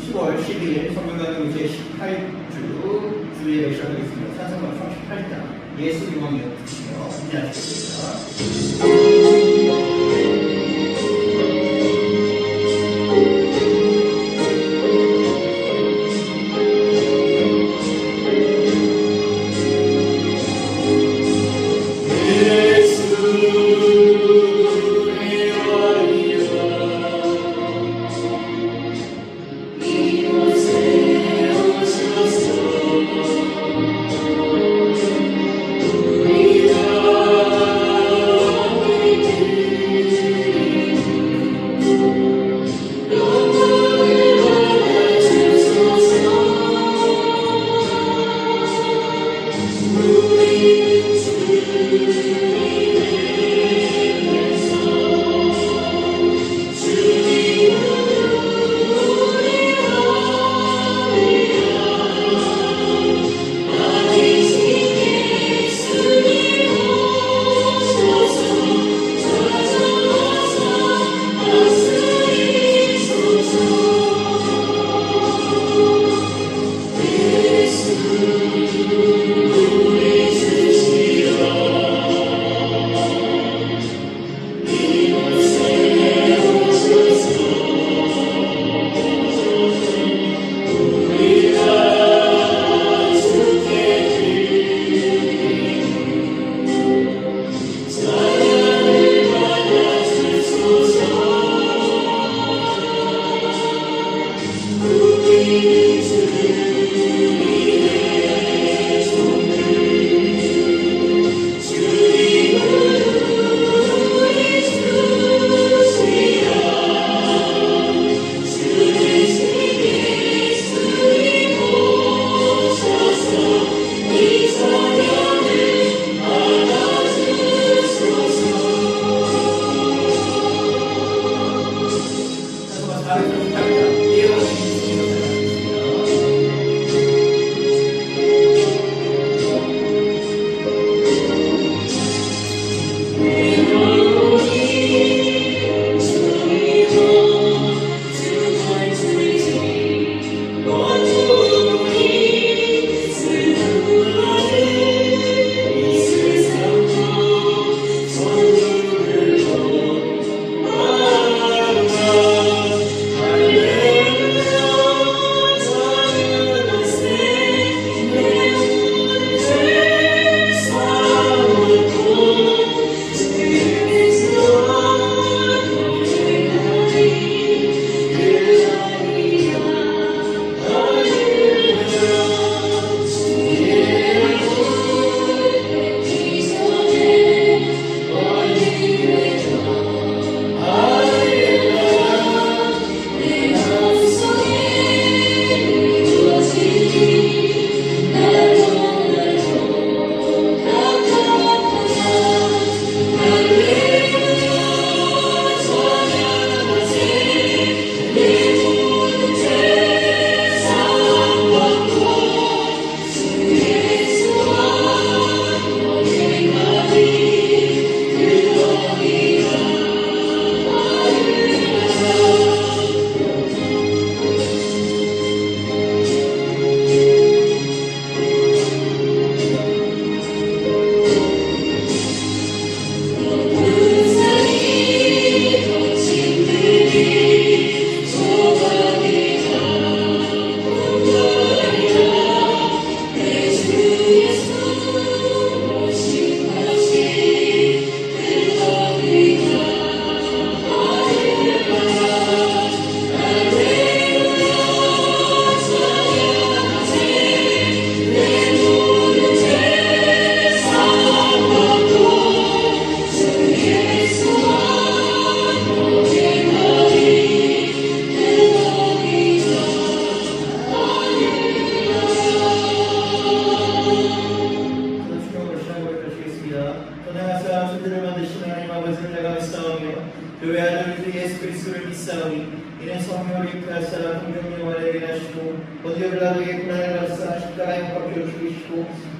10월 12일 성경강의 제18주 주일에 시작하겠습니다. 찬송가 38장 예수 유망의 뜻이며 인하시겠습니다.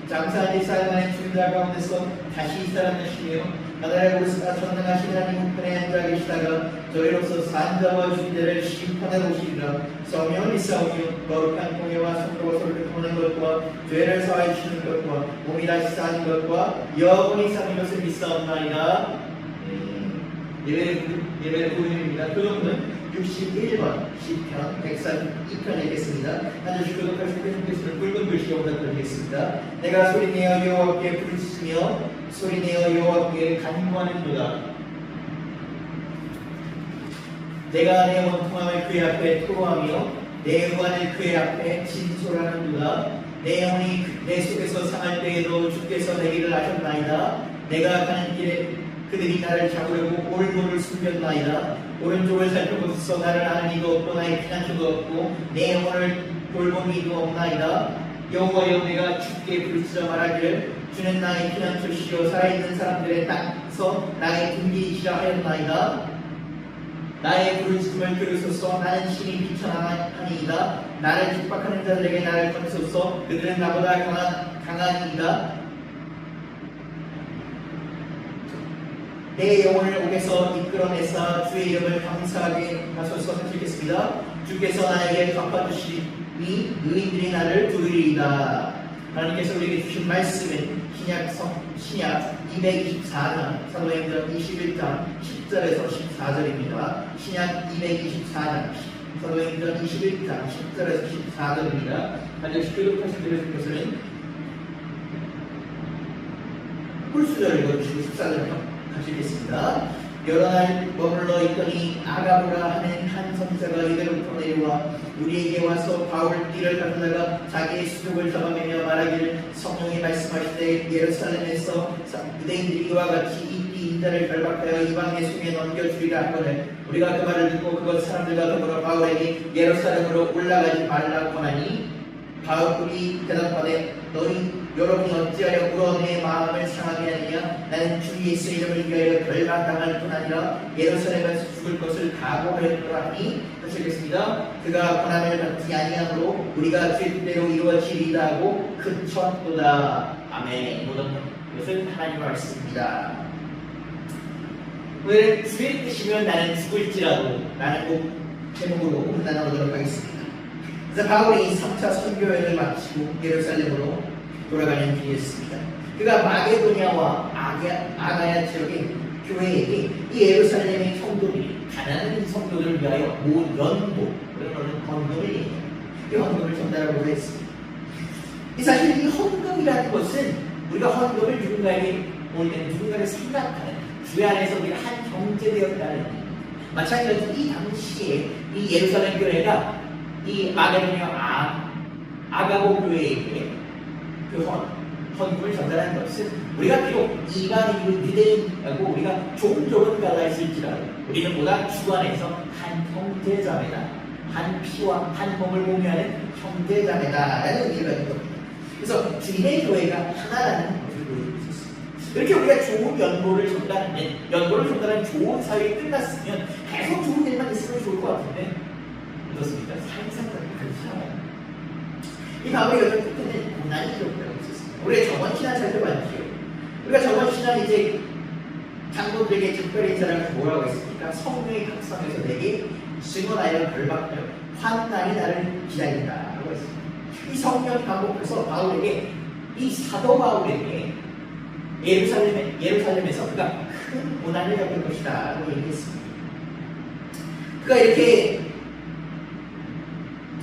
장사한 지 사흘 만에 죽은 자 가운데서 다시 살아나시며 하늘에 오르시다 전능하신 하나님 우편에 앉아 계시다가 저희로서 산 자와 죽은 자를 심판하러 오시리라. 성령을 믿사오며 거룩한 공예와 성도가 서로를 도는 것과 죄를 사하여 주시는 것과 몸이 다시 사는 것과 영원히 사는 것을 믿사옵나이다. 예배의 부분입니다. 교독은 61번 시편 142편 읽겠습니다. 한 주씩 교독하실 때 주께서는 붉은 글씨로 부탁드리겠습니다. 내가 소리내어 여호와께 부르짖으며 소리내어 여호와께 간구하는도다. 내가 내 원통함을 그의 앞에 토로하며 내 의관을 그의 앞에 진솔하는도다. 내 영혼이 내 속에서 상할 때에도 주께서 내 길을 아셨나이다. 내가 가는 길에 그들이 나를 잡으려고 올무를 숨겼나이다. 오른쪽을 살펴보소서. 나를 아는 이도 없고 나의 피난처도 없고 내 영혼을 돌본 이도 없나이다. 여호와여 내가 주께 부르짖어 말하기를 주는 나의 피난처시요 살아있는 사람들의 땅서 나의 근기이시라 하였나이다. 나의 부르짖음을 들으소서. 나는 신이 비천하니이다. 나를 핍박하는 자들에게 나를 건소서. 그들은 나보다 강하니이다. 내 영혼을 옥에서 이끌어내사 주의 이름을 감사하게 하소서. 하시겠습니다. 주께서 나에게 갚아주시니 의인들이 나를 두리이다. 하나님께서 우리에게 주신 말씀은 신약 224장 사도행전 21장 10절에서 14절입니다. 신약 224장 사도행전 21장 10절에서 14절입니다. 반드시 교독하신 들으실 것은 홀수절 읽어주시고 14절 하시겠습니다. 여러 날 머물러 있더니 아가보라 하는 한 선자가 이대로부터 내려와 우리에게 와서 바울 띠를 가르다가 자기의 수족을 잡아매며 말하기를 성령이 말씀하시되 예루살렘에서 유대인들이 이와 같이 이 띠 인자를 결박하여 이방의 손에 넘겨주리라 하거늘 우리가 그 말을 듣고 그것 사람들과 더불어 바울에게 예루살렘으로 올라가지 말라고 하니 바울이 대답하되 너희 여러분이 어찌하여 울어 내 마음을 상하게 하느냐. 나는 주 예수 이름을 위하여 결박당할 뿐 아니라 예루살렘에서 죽을 것을 각오하였더라니. 하시겠습니다. 그가 고난을 받지 아니하므로 우리가 주의 뜻대로 이루어지리다 하고 그쳤도다. 아멘. 모든 것은 하나님의 말씀입니다. 오늘 주의 뜻이면 나는 죽을지라도 라는 곡 제목으로 나눠보도록 하겠습니다. 그래서 바울이 3차 선교여행을 마치고 예루살렘으로 돌아가는 길이었습니다. 그가 마게도냐와 아가야 지역의 교회에게 이 예루살렘의 성도들이 가난한 성도들을 위하여 모은 연보, 그러는 헌금을 얘기해요. 이 헌금을 전달하고 했습니다. 사실 이 헌금이라는 것은 우리가 헌금을 누군가에게 올 때는 누군가를 생각하는 주의 안에서 우리가 한 형제되었다는 마찬가지로 이 당시에 이 예루살렘 교회가 이 마게도냐 아가보 교회에게 그 헌금을 전달하는 것은 우리가 비록 이방인이고 유대인하고 우리가 종족은 갈라 있을지라도 우리는 보다 주 안에서 한 형제자매다. 한 피와 한 몸을 공유하는 형제자매다라는 의미가 있는 겁니다. 그래서 주님의 교회가 하나라는 것을 보여주고 있었습니다. 이렇게 우리가 좋은 연보를 전달하는 좋은 사회가 끝났으면 계속 좋은 일만 있으면 좋을 것 같은데 어떻습니까? 항상 그렇지 않아요. 이 바울의 여정 끝에는 고난이 기록되고 있었습니다. 우리가 정원 신앙 살펴봤지요. 우리가 정원 신앙 이제 장로들에게 특별히 이 사람을 뭐라고 했습니까? 성령의 각성에서 내게 증언하여 결박하여 환난이 나를 기다린다라고 했습니다. 이 성령이 반복해서 바울에게 이 사도 바울에게 예루살렘에서 그가 큰 고난을 겪을 것이다라고 얘기했습니다. 그가 이렇게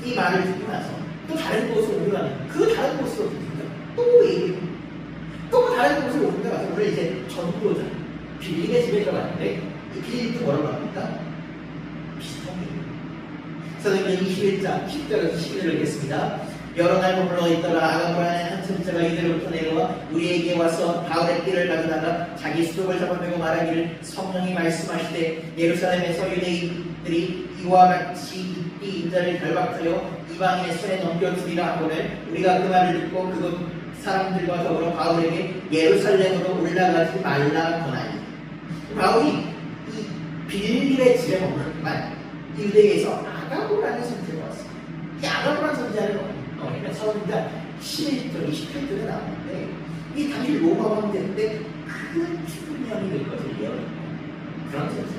이 말을 듣고 나서 또 다른 곳으로 옮겨가는 그 다른 곳으로 또 얘기해요. 또 다른 곳으로 옮겨가서 오늘 이제 전도자 빌립의 집에 들어갔는데 이 빌립도 뭐라고 합니까? 비슷한 얘기예요. 사도행전 21장 10절에서 11절을 읽겠습니다. 여러 날 머물러 있더라 아가보라는 한 선자가 이대로부터 내려와 우리에게 와서 바울의 띠를 가져다가 자기 수족을 잡아매고 말하기를 성령이 말씀하시되 예루살렘에서 유대인들이 이와 같이 이 인자를 결박하여 이방인의 손에 넘겨주리라 하거늘 우리가 그 말을 듣고 그곳 사람들과 더불어 바울에게 예루살렘으로 올라가지 말라 권하니. 바울이 이 빌립의 집에 머무르지만 유대에서 아가보라는 선지자가 왔습니다. 이 아가보라는 선지자는 그러니까 사도행전 11절, 28절에 나오는데 이 당시 로마 황제인데 큰 충분히 될 것을 예언해요. 그런 선지자.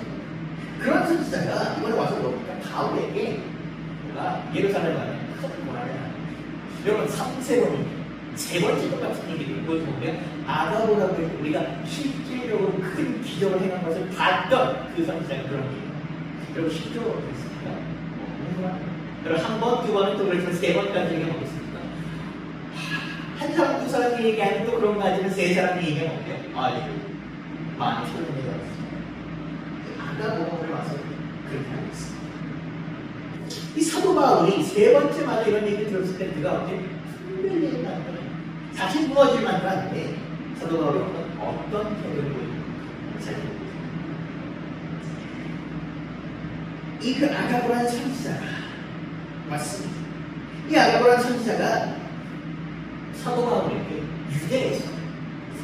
그런 선지자가 이번에 와서 보니까 바울에게 뭐가 예루살렘 안에 큰 뭐라냐. 여러분 3세로는 세 번째 똑같은 얘기를 보여주면 아가보라고 해서 우리가 실질적으로 큰 기적을 행한 것을 봤던 그 선지자가 그런 얘기예요. 여러분 실적으로 어떻습니까? 여러분 한 번, 두 번은 또 그래서 세 번까지 얘기하겠습니까? 한 사람, 두 사람이 얘기하는 또 그런 거 가지고 세 사람이 얘기하면 어때요? 이거 많이 소름이 돋았어요. 아가보라고 와서 그렇게 하고 있습니다. 이 사도 바울이 세 번째 만에 이런 얘기를 들었을 때 그가 어떻게 흔들리는 만큼 사실 무너질 만도 한데 사도 바울이 어떤 태도를 보이는지 잘 보고 이 그 아가보라는 선지자가 맞습니다. 이 아가보라는 선지자가 사도 바울에게 유대에서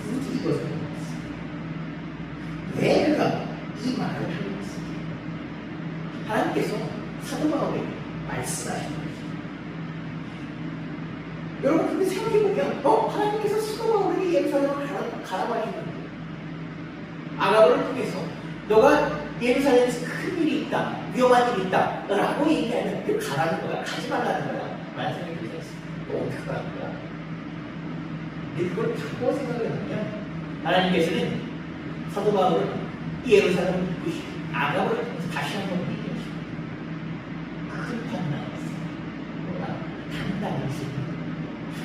굳이 이것을 해왔습니다. 왜 그가 이 말을 하고 있습니까? 하나님께서 사도 바울에게 말씀하신 거죠. 여러분 그렇게 생각해보면 하나님께서 사도 바울에게 예루살렘을 가라고 하시는데 아가보를 통해서 너가 예루살렘에서 큰 일이 있다, 위험한 일이 있다 라고 얘기하면 그 가라는 거야, 가지 말라는 거야 라는 생각이 들었습니다. 또 어떻게 가는 거야? 근데 그걸 바꿔 생각을 하면 하나님께서는 사도 바울을 예루살렘을 이끄시고 아가보를 통해서 다시 한번 얘기하시고 큰 판단했어요. 뭐가 단단했습니다.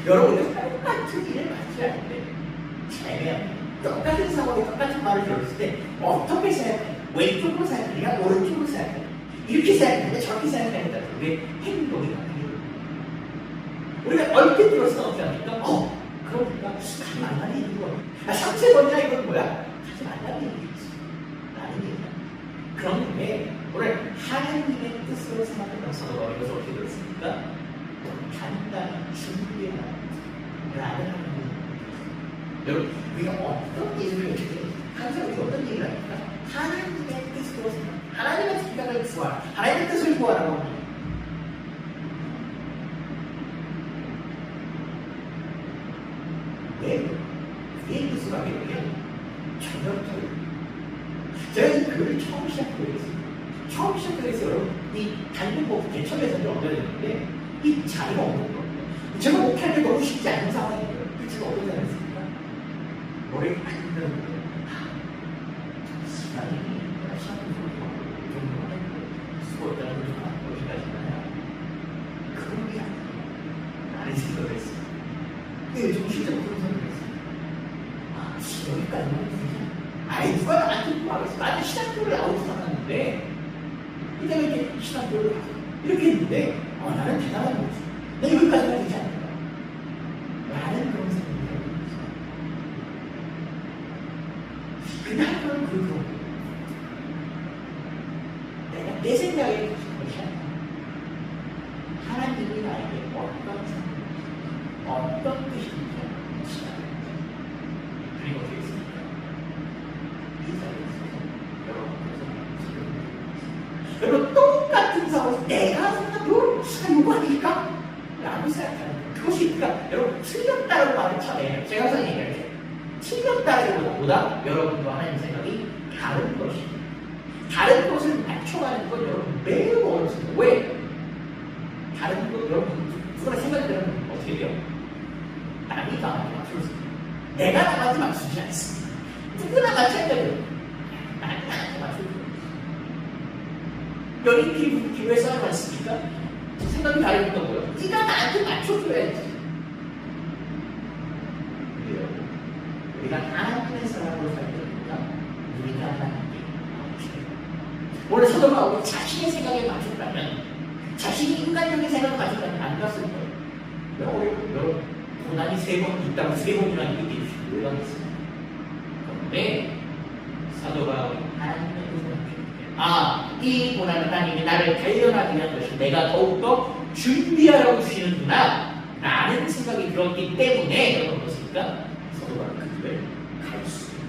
여러분들 똑같은 일을 같이 할 때 잘해요. 똑같은 상황에 똑같은 말을 들었을 때 어떻게 생각해? 왼쪽으로 생각하냐? 오른쪽으로 생각하냐? 이렇게 생각하냐? 저렇게 생각하냐? 우리의 행동이 바뀌는 우리가 얼핏 들었을 때 어떻게 합니까? 그러니까 가지 말라는 얘기고 상체 번이야 이건 뭐야? 가지 말라는 얘기지 라는 얘기야. 그런데 오늘 하나님의 뜻으로 생각해서 이것을 어떻게 들었습니까? 간단히 준비해라 라는 하나님. 여러분 우리가 어떤 얘기를 해도 항상 우리가 어떤 얘기를 합니까? 하나님의 뜻으로 생각, 하나님의 생각을 구하라, 하나님의 뜻을 구하라고 합니다. 왜? 그의 뜻을 하게 되면 전형적으로 제가 이 글을 처음 시작했습니다. 처음 시작해서 여러분 이 단문법 개척에서 좀 얻어냈는데 이 자리가 없는 거예요. 제가 목표하기 너무 쉽지 않은 상황이에요. 제가 어떤 생각했습니까? 머리가 안 흔드는 거예요. 시간이 시간이 이 정도만 했고 수고했다는 걸 좀 어디까지나요? 그런 게 아니에요. 라는 생각을 했어요. 근데 요즘 실제로 그런 생각을 했어요. 여기까지만 해주세요. 누가 나한테 말했어. 나는 시간표를 아웃 받았는데 이때가 이렇게 시간표를 이렇게 했는데 나는 대단한 거지. 나 여기까지만 되지 않을까? 라는 그런 생각이 들었어요. 그냥 그런 그런 내가 내 생각에 가진 것이 아니라 하나님이 나에게 어떤 뜻인지 그리고 어떻게 했습니까? 이 자리에 있어서 여러분 똑같은 상황에서 내가 생각해도 이거 아닐까? 라고 생각하는 거예요. 그것이 그러니까 여러분 틀렸다는 말을 쳐내요. 제가 항상 얘기할게요. 틀렸다기보다 여러분과 하나님 생각이 다른 것입니다. 다른 것을 맞춰가는 건 여러분 매우 어렵습니다. 왜? 다른 것 여러분 누구나 생각이 들으면 어떻게 돼요? 남이 나한테 맞춰줬습니다. 내가 나한테 맞추지 않습니다. 누구나 마찬가지예요. 나한테 맞춰줘요. 연인 기부에 싸움 않습니까? 생각이 다르니까 뭐예요? 네가 나한테 맞춰줘야지. 그래요. 우리가 하나님의 사람으로 살 때보다 우리가 하나님께 맞춰요. 원래 사도 바울이 자신의 생각에 맞췄다면 자신이 인간적인 생각을 가진다면 안 갔을 거예요. 여러분 고난이 3번 있다고 3번이나 얘기해 주시고 왜 가겠어요? 그런데 사도 바울이 하나님의 뜻을 이 고난은 하나님이 나를 단련하기 위한 것이 내가 더욱더 준비하라고 주시는구나 라는 생각이 들었기 때문에 여러분 어떻습니까? 사도 바울은 그 길을 갈 수 있는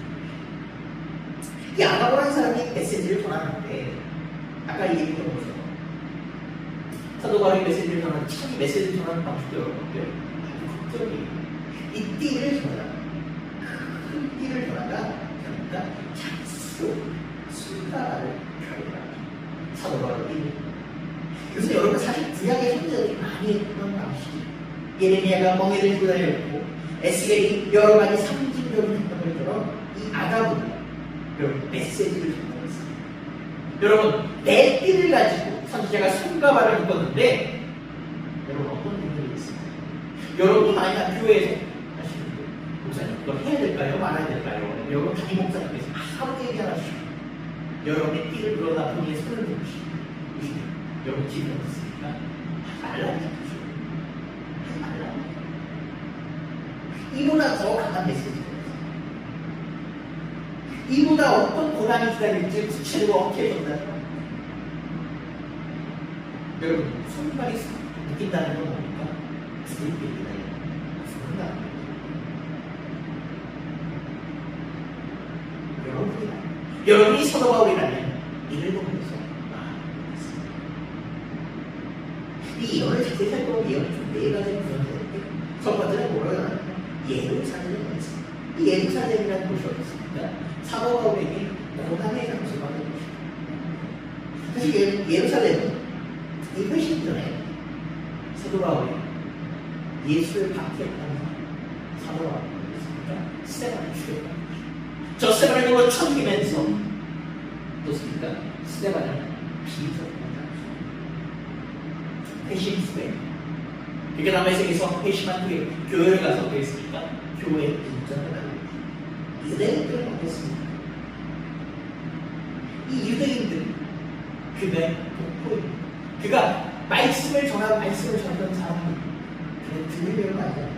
이 아가보라는 사람이 메시지를 전하는데 아까 얘기했던 것처럼 사도 바울이 메시지를 전하는 참 메시지를 전하는 방식도 여러분들 아주 극적이에요. 이 띠를 전하다. 큰 띠를 전하다. 그러니까 작수, 순가를 표현합니다. 사도 바울의 띠. 그래서 여러분 사실 구약의 선지자들이 많이 했던 방식이 예레미야가 멍에를 들고 다녔고 에스겔이 여러 가지 상징적인 행동들처럼 이 아가분이 여러분 메시지를 전달했습니다. 여러분 내 띠를 가지고 선지자가 손과 발을 묶었는데 여러분 어떤 일들이 있습니까? 여러분이 만약 교회에서 하시는데 목사님 이걸 해야 될까요? 말아야 될까요? 여러분 담임 목사님께서 아무 얘기 안 하시고 여러분의 띠를 불어다 본인의 손을 들으시고 여러분 기분 어떻습니까? 말라고 하죠. 말라고. 이보다 더 강한 메시지가 있어요. 이보다 어떤 고난이 기다릴지 구체적으로 어떻게 전달해요? 여러분 손발이 느낀다는 건 뭡니까? 죽을 때 기다려요. 죽는다. 여러분이 사도 바울이라면 이를 보면서 이 예언을 자세히 살펴보면 예언이 좀 네 가지를 구성되는데 첫 번째는 뭐라고 하냐면 예루살렘이 있습니다. 이 예루살렘이라는 곳이 어떻습니까? 사도 바울에게 고난의 장소가 된 곳입니다. 사실 예루살렘은 이 훨씬 전에 사도 바울이 예수를 박해했다는 사도 바울이 있습니까? 스데반을 죽였다. 저 스데반을 보고 천기면서 어떻습니까? 스데반을 비웃었다. 회심 후에 그게 남의 세계에서 회심한 후에 교회를 가서 어떻게 했습니까? 교회에 인정을 하고 유대인들을 만났습니다. 이 유대인들 그의 독보입니다. 그가 말씀을 전하고 말씀을 전하던 사람들 그는 들으려고 하지 않는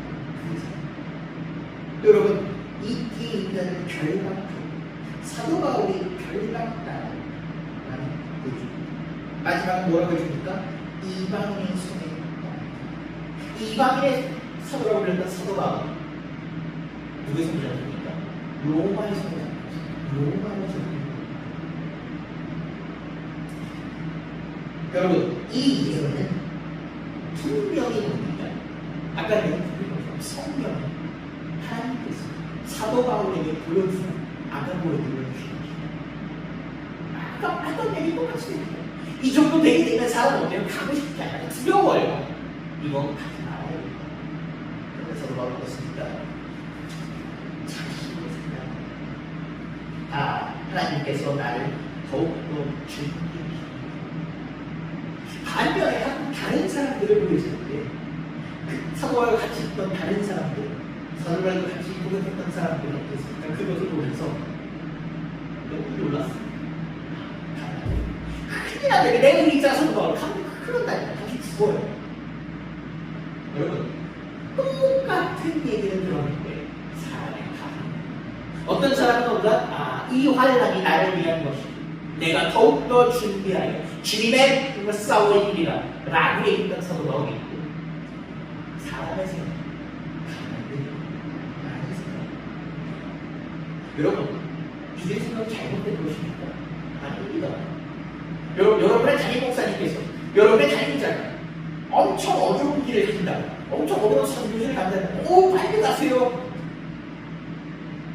그 사람. 여러분 이 뒤에 있는 결박도 사도 바울이 결박당하는 거죠. 마지막은 뭐라고 해줍니까? 이방인의 손에 이방인의 사도라고 불렸던 사도 바울 누구의 손을 잡습니까? 로마의 손을 잡습니다. 로마의 손을. 여러분 이 예언은 분명히 뭡니까? 아까 내가 성령이 하나님께서 사도 바울에게 보여주는 아가보에게 보여주신 아까 했던 얘기 똑같이 됩니다. 이 정도 되게 되면 사람 어때요? 가고 싶지 않아요. 두려워요. 이건 가지 말아요. 그래서 바로 그렇습니다. 자신의 생각. 하나님께서 나를 더욱더 준비해주십니다. 반면에 다른 사람들을 보여줄 때 사도와 같이 있던 다른 사람들, 사도와 같이 공격했던 사람들은 어땠습니까? 그것을 보면서 너무 놀랐습니다. 큰일 나네. 내가 있잖아, 사도바울. 큰일 나니까 다시 죽어요. 여러분, 똑같은 얘기를 들었는데 사람의 감. 어떤 사람은 뭔가 이 환란이 나를 위한 것이 내가 더욱더 준비하여 주님의 싸울 일이라 라고 얘기했던 사도 바울이 있고 사람의 생각, 나의 생각. 여러분, 이들의 생각이 잘못된 것입니까? 아닙니다. 여러분의 담임 목사님께서 여러분의 담임자가 엄청 어려운 길을 간다, 엄청 어려운 선교를 간다. 오, 빨리 가세요.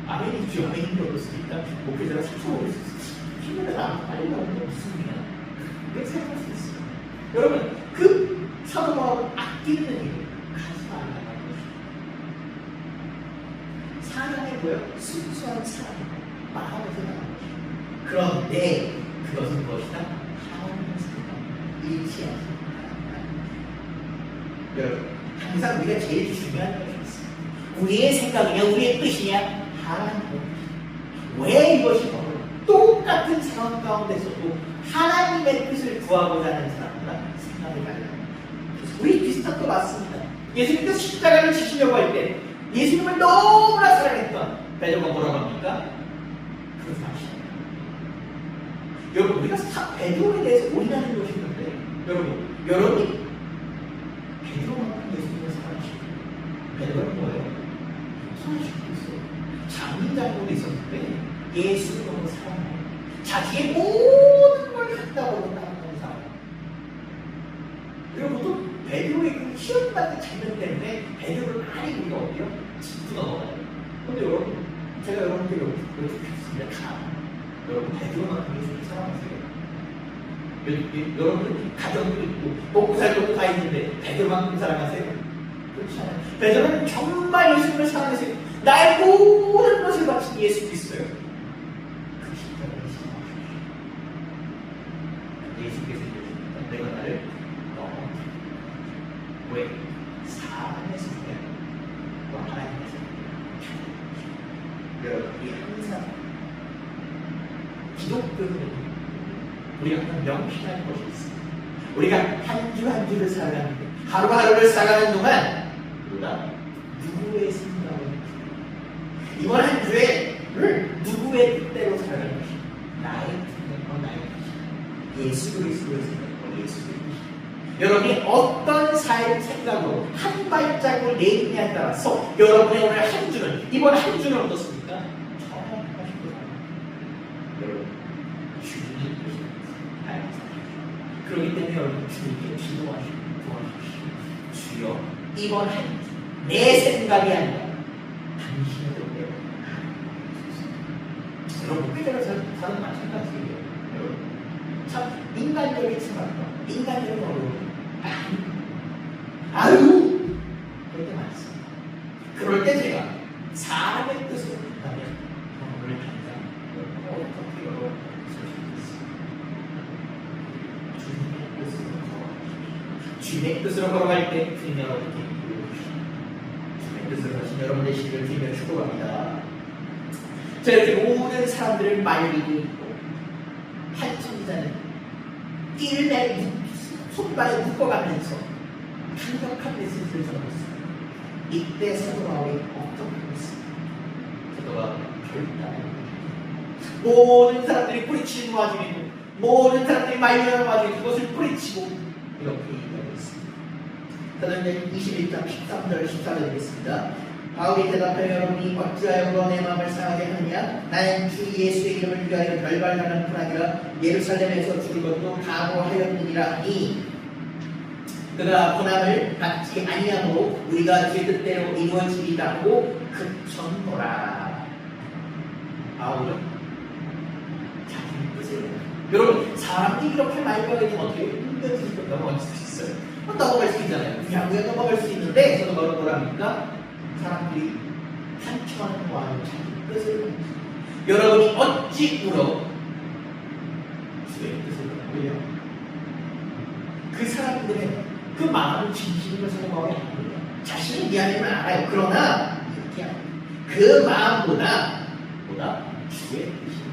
아멘이죠. 아멘이 어떻습니까? 목회자가 상처를 수 있어요. 힘을 안 빨리 가는 게 무슨 일이야? 그렇게 생각할 수 있어요. 여러분, 그 사도 바울은 아끼는 일을 가지 말라는 것이죠. 사랑해 보여 순수한 사랑, 마음에서 나는 것이죠. 그런데 그것은 무엇이다? 하나님의 생각, 일치하지 않는다. 여러분, 항상 우리가 제일 중요한 것이 있습니다. 우리의 생각이냐, 우리의 뜻이냐, 하나님의 뜻. 왜 이것이 바로 똑같은 상황 가운데서도 하나님의 뜻을 구하고자 하는 사람과 생각을 달라요. 우리 비슷한 거 맞습니다. 예수님께서 십자가를 지시려고 할 때 예수님을 너무나 사랑했던 베드로가 뭐라고 합니까? 그러지 마시오. 여러분, 우리가 베드로에 대해서 올인하는 것이 있는데 여러분이 베드로만큼 예수님을 사랑하시고 베드로는 뭐예요? 사랑하시고 있어요. 장인장로도 있었는데 예수를 너무 사랑해요. 자기의 모든 걸 갖다 버렸다는 사람. 그리고 또 베드로의 그 시험받는 장면 때문에 베드로를 많이 우리가 어디요? 짚고 넘어가요. 근데 여러분, 제가 여러분께 이렇게 했습니다. 여러분 베드로만큼 예수를 사랑하세요. 여러분 가정도 있고 먹고 살고 다 있는데 베드로만큼 사랑하세요? 그렇지 않아요. 베드로는 정말 예수님을 사랑하세요. 나의 모든 것을 바친 예수 그리스도예요. 그 십자가를 사랑하세요. 예수께서 이르셨습니다. 내가 나를 너무 왜? 사랑의 성령과 하나님의 성령. 여러분, 우리 항상 기독교는 우리가 항상 명심할 것이 있습니다. 우리가 한 주 한 주를 살아가는데 하루하루를 살아가는 동안 우리가 누구의 생각을 이번 한 주에 누구의 뜻대로 살아갈 것인가? 나의 뜻대로 나의 뜻이 예수 그리스도의 생각과 예수 그리스도. 여러분이 어떤 삶 생각으로 한 발자국을 내딛냐에 따라서 여러분의 오늘 한 주는 이번 한 주는 어떻습니까? 정확하신 거예요. 여러분 주님이 계십니다. 그렇기 때문에 여러분 주님께 기도하시고 도와주시오. 주여 이번 한 주 내 생각이 아니라 당신의 뜻대로 여러분 그대로 사는 마찬가지예요. 여러분 참 인간적인 생각과 인간적인 어려움 아유 그럴 때 많습니다. 그럴 때 제가 사람의 뜻으로 한다면 오늘 당장 어떻게 여러분 주님의 뜻으로 걸어갈 때 주님 여러분께 주님의 뜻으로 가신 여러분의 시를 주님을 축복합니다. 자, 이렇게 모든 사람들을 말리고 있고 한 천사는 띠를 내 손발에 묶어가면서 강력한 메시지를 전했습니다. 이때 사도 바울이 어떻게 했습니까? 사도 바울은 결단을 모든 사람들이 뿌리치는 와중에도 모든 사람들이 말리는 와중에 그것을 뿌리치고 이렇게 얘기하고 있습니다. 사도행전 21장 13절 14절 되겠습니다. 바울이 대답하여 여러분이 어찌하여 내 마음을 상하게 하느냐? 나는 주 예수의 이름을 위하여 결발당한 뿐 아니라 예루살렘에서 죽을 것도 각오하였느니라 하니 그가 고난을 받지 아니하므로 우리가 제 뜻대로 이루어지리라고 그쳤노라. 바울은 자기 뜻을 여러분 사람들이 이렇게 말하게 되면 어떻게 은근히 넘어갈 수 있어요? 넘어갈 수 있잖아요. 그냥 넘어갈 수 있는데 저는 뭐라 합니까? 사람들이 한청하는 마음을 자기 뜻을 여러분이 어찌 울어 주의 뜻을 보여 그 사람들의 그 마음은 진실인 것을 생각하고 합니다. 자신이 미안함을 알아요. 그러나 이렇게 그 마음보다 주의 뜻입니다.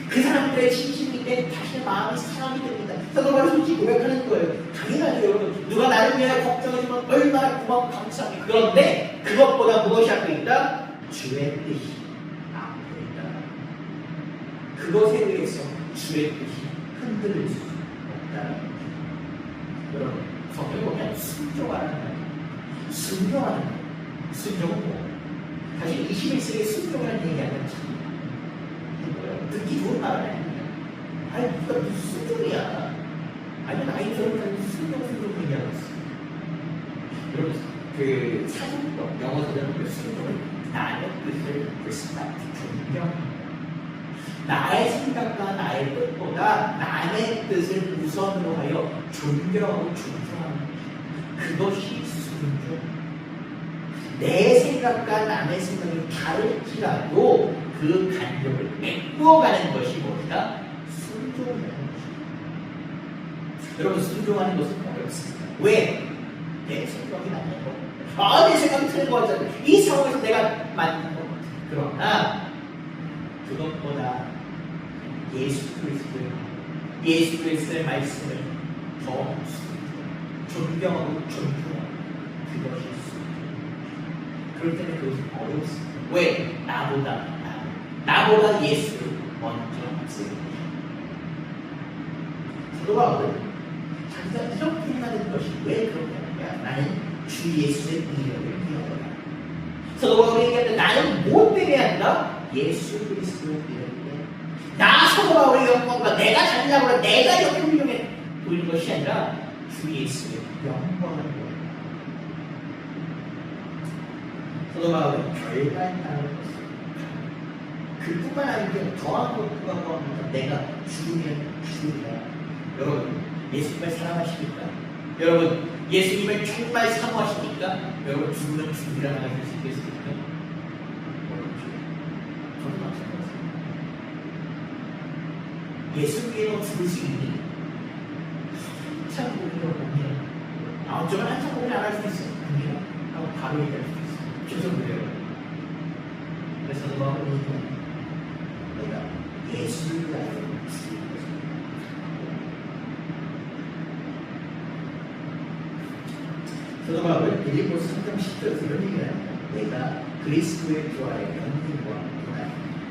그 사람들의 진심일 때 자신의 마음이 사람이 됩니다. 사도 바울이 솔직히 고백하는 거예요. 당연하죠 여러분. 누가 나를 위하여 걱정하지만 얼마나 고맙고 감사합니다. 그런데 그것보다 무엇이 앞에 있다? 주의 뜻이 앞에 있다. 그것에 의해서 주의 뜻이 흔들릴 수 없다. 여러분 성경에 보면 순종하는 거예요. 순종하는 거예요. 순종은 뭐? 사실 21세기에 순종이라는 얘기하는 참 듣기 좋은 말은 아닙니다. 아니 누가 무슨 순종이야. 아니 나이 들어보면 순종 얘기하고 있어. 여러분 그 사전법 영어 사전법 순종은 나의 뜻을 respect 존경합니다. 나의 생각과 나의 뜻보다 남의 뜻을 우선으로 하여 존경하고 존중하는 그것이 순종. 내 생각과 남의 생각이 다를지라도 그 간격을 메꾸어가는 것이 뭐다? 순종이라는 것입니다. 여러분 순종하는 것은 어렵습니다. 왜? 내 생각이 맞는 거. 내 생각이 틀린 거 같잖아요. 이 상황에서 내가 맞는 거 같아요. 그러나 그것보다 예수 그리스도의 말씀을 더 존경하고 존중하고 그것이 순종. 그럴 때는 그것이 어렵습니다. 왜? 나보다 예수를 먼저 쓰는 사도 바울은 자기가 이렇게 하는 것이 왜 그렇게 하느냐? 나는 주 예수의 이름을 위하여라. 사도 바울이 얘기하는데 나는 뭐 때문에 한다? 예수 그리스도의 이름을 나 사도 바울의 영광과 내가 잘나고 내가 이렇게 훌륭해 보이는 것이 아니라 주 예수의 영광을 보여. 사도 바울은 결단하는 것을 그뿐만 아니라 더한 것과 합니다. 내가 죽으면 죽으리라. 여러분 예수님을 사랑하십니까? 여러분 예수님을 정말 사모하십니까? 여러분 죽으면 죽으리라 하실 수 있겠습니까? 저는 마찬가지입니다. 예수 위에는 죽을 수 있니? 한참 고민을 보면 어쩌면 한참 고민 안 할 수도 있어요. 아니요. 하고 바로 얘기할 수도 있어요. 계속 그래요. 그래서 내가 예수를 알고 사도 바울은 빌립보서 3장 10절에서 이런 얘기를 합니다. 내가 그리스도의 부활의 영광과 고난,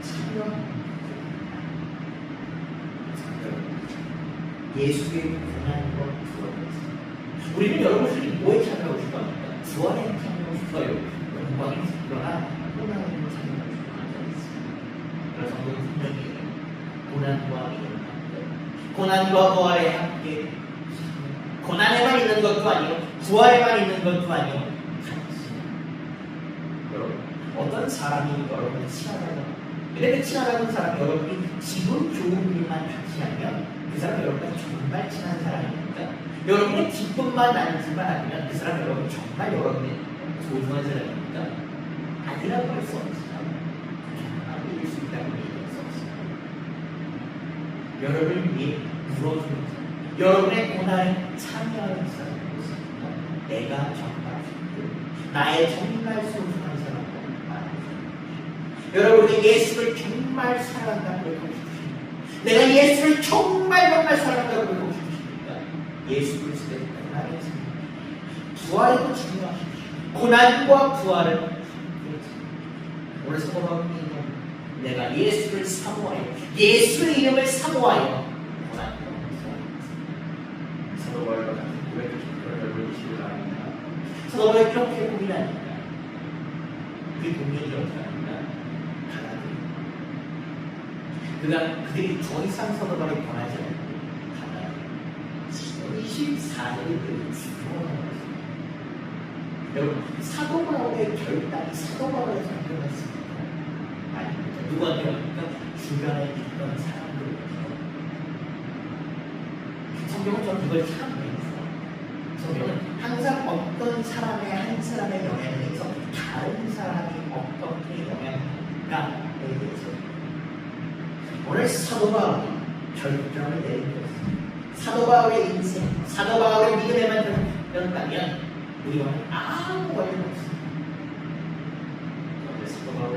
참여 예수의 고난과 부활을 우리는 여러분들이 뭐에 참여하고 싶어 합니까? 부활에 참여하고 싶어요. 영광이 그러나 고난에 참여하고 싶어 하지 않습니다. 그래서 성경은 분명히 고난과 고난과 부활에 함께 고난에만 있는 것도 아니고 부활에만 있는 것도 아니고 같이. 여러분 어떤 사람이 여러분을 친하다고 근데 그 친하다는 사람이 여러분이 기분 좋은 일만 같이 하면 그 사람 여러분과 정말 친한 사람입니까? 여러분의 기쁨만 나누지만 아니면 그 사람 여러분 정말 여러분의 소중한 사람입니까? 아니라고 할 수 없지만 정말 이길 수 있다고 얘기할 수 없습니다. 여러분을 위해 물어주는 사람, 여러분의 고난에 참여하는 사람입니다. 내가 정말 나의 정말 소중한 사람과 여러분이 예수를 정말 사랑한다고 고백하고 싶으십니까? 내가 예수를 정말 사랑한다고 고백하고 싶으십니까? 예수 그리스도의 나의 부활에도 중요하십시오. 고난과 부활은 오늘 사도바울은 내가 예수를 사모하여 예수의 이름을 사모하여 고난과 사도바울과 같은 고백을 여러분이 시를 합니다. 사도바울이 이렇게 고민하니까 그 고민이 이렇게 합니다. 그들이 더 이상 사도바울을 권하지 않고 24절을 주목하는 것입니다. 여러분 사도바울의 결단이 사도바울에서 일어났습니다. 아닙니다. 누구한테 합니까? 주변에 있던 사람들에게서. 성경은 저는 이걸 참 배웠어요. 성경은 항상 어떤 사람의 한 사람의 영향에 의해서 다른 사람이 어떻게 영향할까에 대해서 오늘 사도 바울이 결정을 내린 것입니다. 사도 바울의 인생, 사도 바울의 믿음에만 들었다면 우리와는 아무 관련 없습니다. 그런데 사도 바울은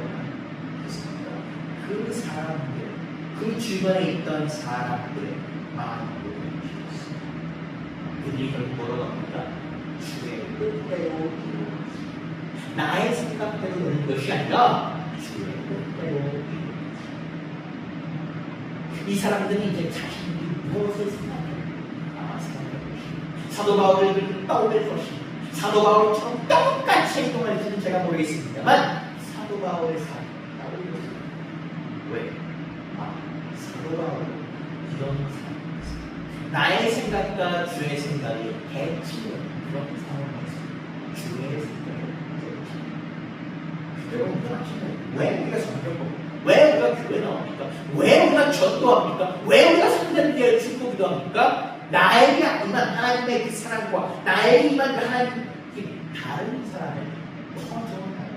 그 사람들, 그 주변에 있던 사람들의 마음을 주셨습니다. 그들이 결국 뭐라고 합니까? 주의 뜻대로 이루어집니다. 나의 생각대로 되는 것이 아니라 주의 뜻대로 이루어집니다. 이 사람들이 이제 자신들이 무엇을 생각해요? 사도 바울을 떠올릴 것입니다. 사도 바울처럼 똑같이 행동할지는 제가 모르겠습니다만 사도 바울의 삶을 떠올렸습니다. 왜? 사도 바울은 이런 삶이었습니다. 나의 생각과 주의 생각이 대치는 그런 상황이었습니다. 주의 생각을 대치. 여러분 왜 우리가 성경 보고 왜 우리가 교회 나옵니까? 왜 우리가 전도합니까? 왜 우리가 성전교회 축복기도 합니까? 나에게 임한 하나님의 그 사랑과 나에게 임한 그 하나님의 다른 사람을 퍼져나가는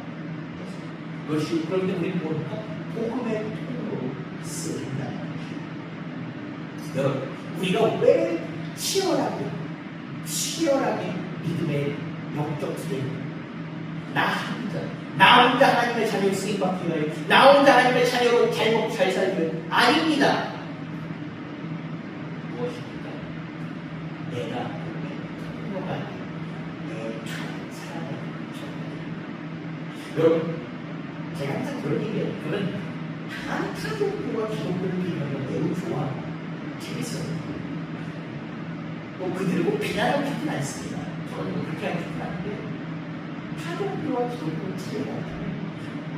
것이 그런데 우리는 뭐니까? 복음의 통로로 쓰인다는 것입니다. 여러분 우리가 왜 치열하게 믿음의 영적 수행 나 혼자 하나님의 자녀를 쓰임받기 위하여 나 혼자 하나님의 자녀로 잘 먹고 잘 살기 위하여 아닙니다. 무엇입니까? 내가 통로가 내 사랑을 여러분 제가 항상 그런 얘기해요. 그런 타종교와 기독교를 비교하면 매우 좋아 재밌어요. 뭐 그들을 비난하고 싶진 않습니다. 저는 그렇게 하고 싶진 않은데 타종교와 기독교는 차이가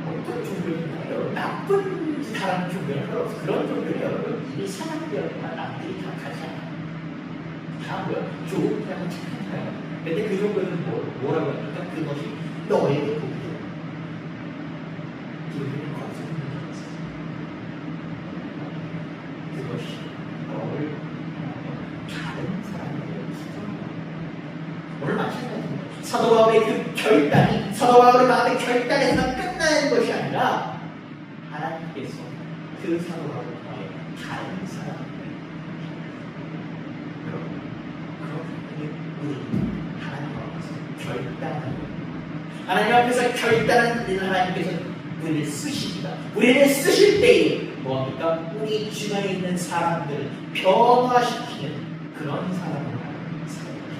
어떤 종교인가요? 여러분 나쁜 짓 하는 종교는 그런 종교는 여러분 이미 사랑되었구나 남들이 다 가지 않아요. 다 뭐야? 좋은 사람, 착한 사람. 근데 그 정도는 뭐라고 하니까 그것이 너에게 복이 되어. 우리는 그것이 너를 다른 사람에게 오늘 마찬가지입니다. 사도 바울의 그 결단이 사도 바울의 마음의 결단에서 끝나는 것이 아니라 하나님께서 그 사도 바울을 통해 다른 사람에게 하나님 앞에서 결단하는 우리는 하나님께서 우리를 쓰십니다. 우리를 쓰실 때에 뭐합니까? 우리 주변에 있는 사람들을 변화시키는 그런 사람으로 살아가십니다.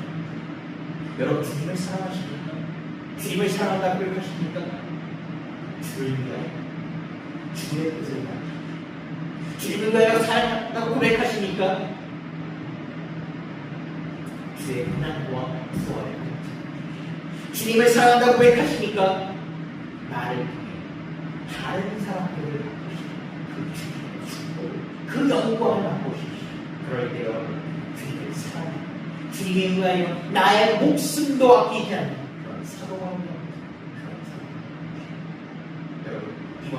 여러분 주님을 사랑하십니까? 주님을 사랑한다고 고백하십니까? 주를 위하여 주의 뜻을 위하여 주님을 위하여 사랑한다고 고백하십니까? 주의 고난과 구원을 주님을 사랑한다고 고백하시니까 나를 통해 다른 사람들을 그 영광을 맛보십시오. 그럴 때 여러분 주님을 사랑해 주님에 의하여 나의 목숨도 아끼지 않는 그런 사도가 없는 그런 사람. 여러분 이번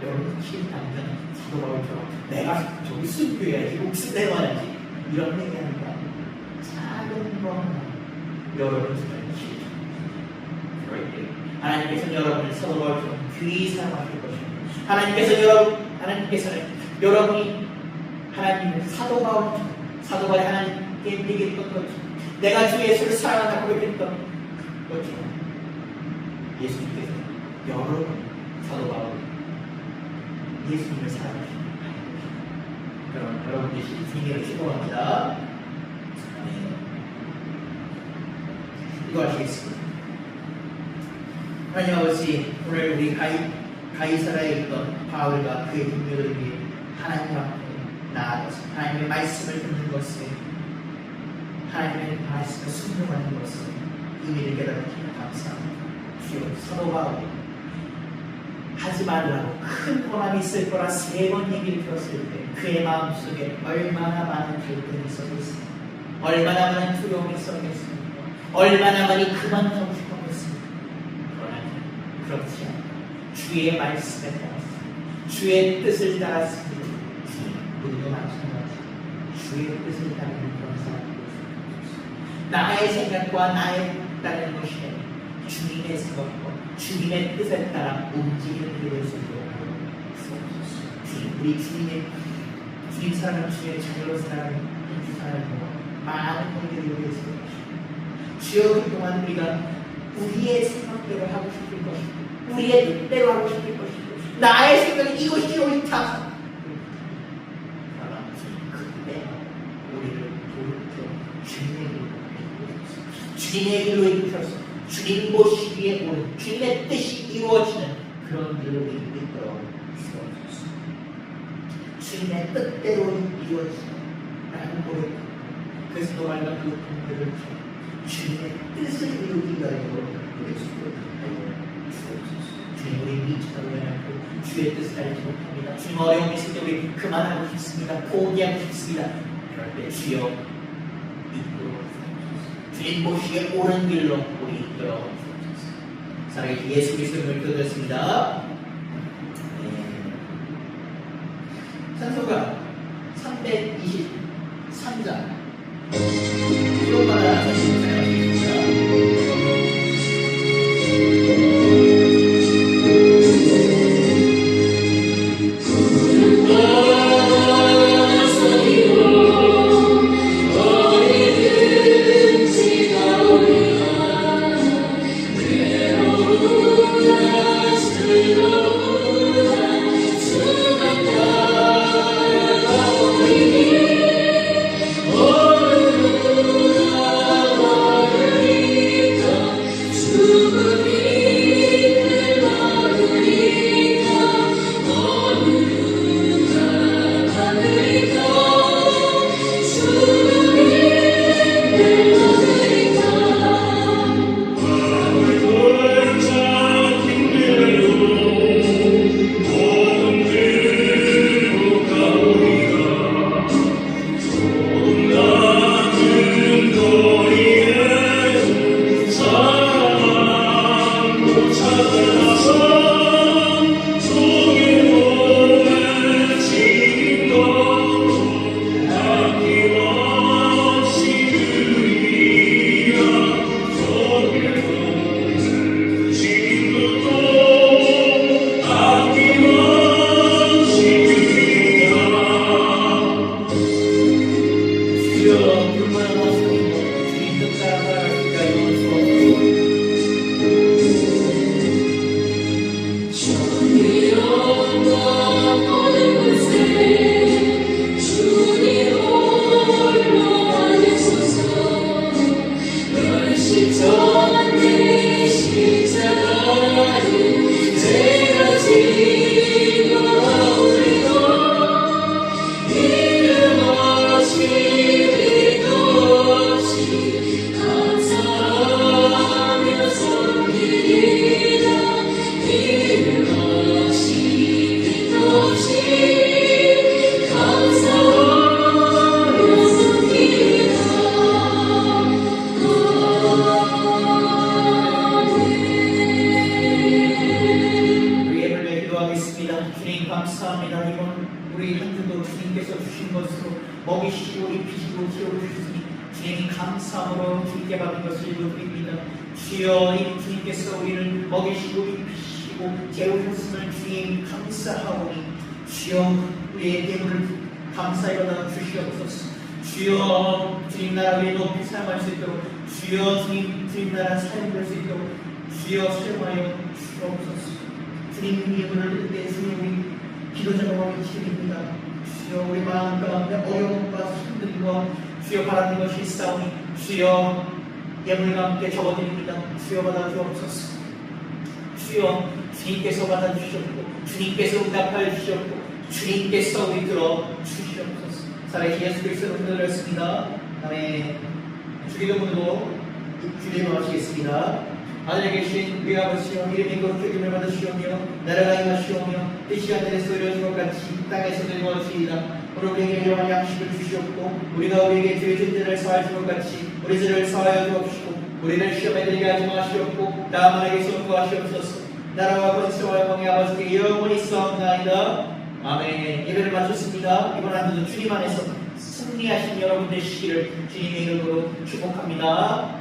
여러분 지금 당장 사도 바울처럼 내가 저기 순교해야지 목숨 내놔야지 이런 얘기하는 거 아니에요. 작은 거 하나 여러분 주변에 시죠. 그럴 때 하나님께서는 여러분을 사도 바울처럼 귀히 사랑하실 것입니다. 하나님께서는 여러분이 하나님을 사도 바울이 하나님께 얘기했던 것처럼 내가 주 예수를 사랑한다고 고백했던 것처럼 예수님께서 여러분 사도 바울 예수님을 사랑하십니다. 그럼 여러분들이 주님을 시도합니다. 이거 아시겠습니까? 하나님 아버지 오늘 우리 가이사라에 있던 바울과 그의 동료들을 위해 하나님 앞에 나아가서 하나님의 말씀을 듣는 것에 하나님의 말씀을 순종하는 것에 의미를 깨닫기를 감사합니다. 주여 사도 바울이 하지 말라고 큰 고난이 있을 거라 3번 얘기를 들었을 때 그의 마음속에 얼마나 많은 갈등이 있었겠습니까? 얼마나 많은 두려움이 있었겠습니까? 얼마나 많이 그만하고 싶었겠습니까? 그러나 그렇지 않다. 주의 말씀에 따라서 주의 뜻을 따랐습니다. 우리도 마찬가지 주의 뜻을 따르는 그런 사람이 되었습니다. 나의 생각과 나의 따르는 것이 아니라 주님의 생각과 주님의 뜻에 따라 움직이는 일이 될 수 있도록 우리 주님 사랑하는 주의 자녀로 살아가는 주 사랑을 많은 분들이 이루어질 것입니다. 주여 그동안 우리가 우리의 생각대로 하고 싶을 것이고 우리의 뜻대로 하고 싶을 것이고 나의 생각이 이것이 옳다. 그러나 그때 우리를 돌이켜 주님의 길로 이끌어서 주님 보시기에 옳은 주님의 뜻이 이루어지는 그런 길로 이끌어 주옵소서. 주님의 뜻대로 이루어지는 라는 고백 그래서 너말과 그 분들을 주님의 뜻을 이루기 위하여 예수를 하여 주옵소서. 주님 우리 미쳐도 않고 주의 뜻을 알지 못합니다. 주님 어려움이 있을 때 우리 그만하고 싶습니다. 포기하고 싶습니다. 그럴 때 주여 이끌어 주옵소서. 주님 보시기에 옳은 길로 우리 이끌어 주옵소서. 사랑의 예수 그리스도를 기도드렸습니다. 찬송가 323장 이것만을 사용하겠습니다. 주여 불만한 모습이고 주님 뜻 따라 살아갈 수 있게 하여 주옵소서. 감사합니다. 이번 우리 한 주도 주님께서 주신 것으로 먹이시고 입히시고 키워주시니 주님이 감사함으로 주님께 받은 것을 드립니다. 주여 이 주님께서 우리를 먹이시고 입히시고 재우셨음을 주님 감사하오니 주여 우리의 예물을 감사히 받아 주시옵소서. 주여 주님 나라 위에 높이 사용할 수 있도록 주여 주님 나라 사용될 수 있도록 주여 사용하여 주옵소서. 주님 예물을 내 주님 기도 제목을 드립니다. 주여 우리 마음 가운데 어려움과 힘듦과 주여 바라는 것이 있사오니 주여 예물과 함께 적어드립니다. 주여 받아 주옵소서. 주여 주님께서 받아주셨고 주님께서 응답하여 주셨고 주님께서 우리 들어 주시옵소서. 살아계신 예수 그리스도로 기도드렸습니다. 아멘. 주기도문으로 주님 마치겠습니다. 하늘에 계신 우리 아버지여 이름이 거룩히 여김을 받으시오며 나라가 임하시오며 뜻이 하늘에서 이루어진 것 같이 땅에서도 이루어지이다. 오늘 우리에게 일용할 양식을 주시옵고 우리가 우리에게 죄의 죄를 사하여 준 것 같이 우리 죄를 사하여 주옵시고 우리를 시험에 들게 하지 마시옵고 다만 에게서 구하시옵소서. 나라와 권세와 영광의 아버지께 영원히 있사옵나이다. 아멘. 예배를 마쳤습니다. 이번 한 주도 주님 안에서 승리하신 여러분 되시기를 주님의 이름으로 축복합니다.